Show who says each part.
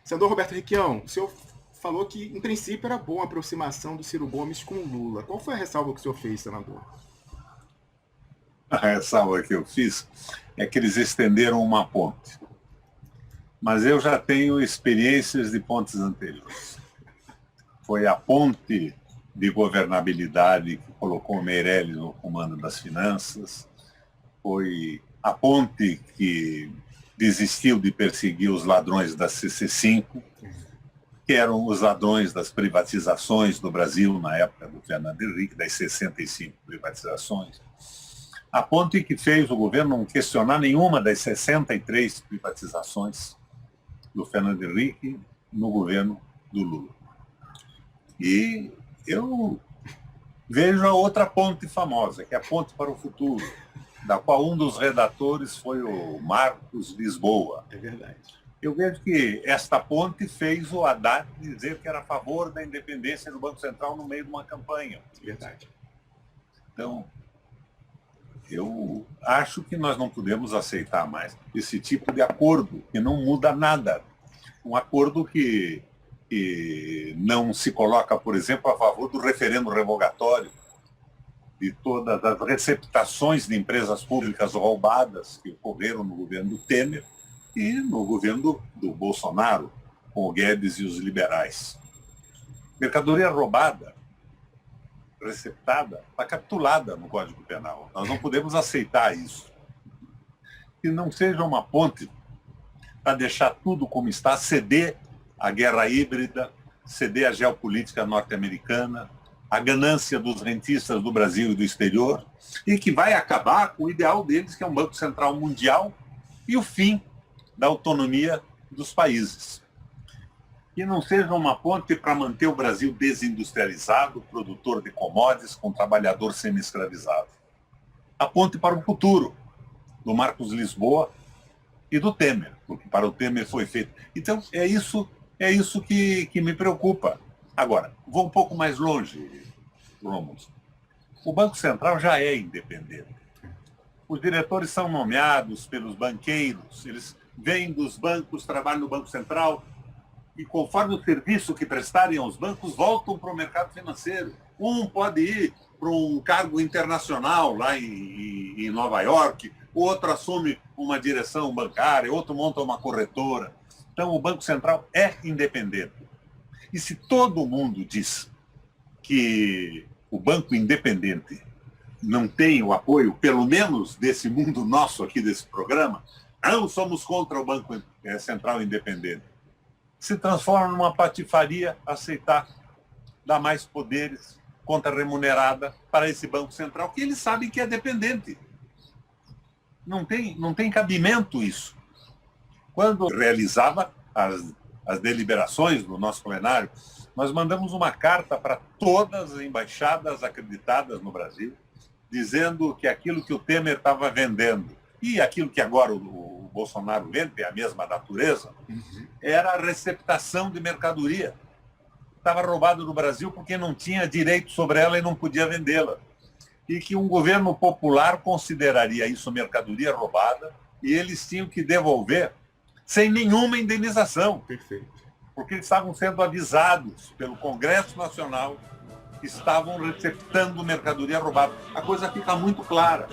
Speaker 1: Senador Roberto Requião, o senhor falou que, em princípio, era boa a aproximação do Ciro Gomes com o Lula. Qual foi a ressalva que o senhor fez, senador?
Speaker 2: A ressalva que eu fiz é que eles estenderam uma ponte. Mas eu já tenho experiências de pontes anteriores. Foi a ponte de governabilidade que colocou o Meirelles no comando das finanças, foi a ponte que desistiu de perseguir os ladrões da CC5, que eram os ladrões das privatizações do Brasil na época do Fernando Henrique, das 65 privatizações. A ponte que fez o governo não questionar nenhuma das 63 privatizações do Fernando Henrique no governo do Lula. E eu vejo a outra ponte famosa, que é a Ponte para o Futuro, da qual um dos redatores foi o Marcos Lisboa.
Speaker 1: É verdade.
Speaker 2: Eu vejo que esta ponte fez o Haddad dizer que era a favor da independência do Banco Central no meio de uma campanha.
Speaker 1: Verdade.
Speaker 2: Então, eu acho que nós não podemos aceitar mais esse tipo de acordo, que não muda nada. Um acordo que não se coloca, por exemplo, a favor do referendo revogatório, de todas as receptações de empresas públicas roubadas que ocorreram no governo do Temer e no governo do Bolsonaro, com o Guedes e os liberais. Mercadoria roubada, receptada, está capitulada no Código Penal. Nós não podemos aceitar isso. Que não seja uma ponte para deixar tudo como está, ceder à guerra híbrida, ceder à geopolítica norte-americana, a ganância dos rentistas do Brasil e do exterior, e que vai acabar com o ideal deles, que é um Banco Central mundial, e o fim da autonomia dos países. Que não seja uma ponte para manter o Brasil desindustrializado, produtor de commodities, com trabalhador semi-escravizado. A ponte para o futuro, do Marcos Lisboa e do Temer, porque para o Temer foi feito. Então, é isso que me preocupa. Agora, vou um pouco mais longe, Rômulo. O Banco Central já é independente. Os diretores são nomeados pelos banqueiros, eles vêm dos bancos, trabalham no Banco Central, e conforme o serviço que prestarem aos bancos, voltam para o mercado financeiro. Um pode ir para um cargo internacional lá em Nova York, o outro assume uma direção bancária, outro monta uma corretora. Então, o Banco Central é independente. E se todo mundo diz que o banco independente não tem o apoio, pelo menos desse mundo nosso aqui, desse programa, não somos contra o Banco Central independente, se transforma numa patifaria aceitar dar mais poderes, conta remunerada para esse Banco Central, que eles sabem que é dependente. Não tem cabimento isso. Quando realizava as deliberações do nosso plenário, nós mandamos uma carta para todas as embaixadas acreditadas no Brasil, dizendo que aquilo que o Temer estava vendendo e aquilo que agora o Bolsonaro vende, tem a mesma natureza, era a receptação de mercadoria. Estava roubado no Brasil porque não tinha direito sobre ela e não podia vendê-la. E que um governo popular consideraria isso mercadoria roubada e eles tinham que devolver sem nenhuma indenização.
Speaker 1: Perfeito.
Speaker 2: Porque eles estavam sendo avisados pelo Congresso Nacional que estavam receptando mercadoria roubada. A coisa fica muito clara.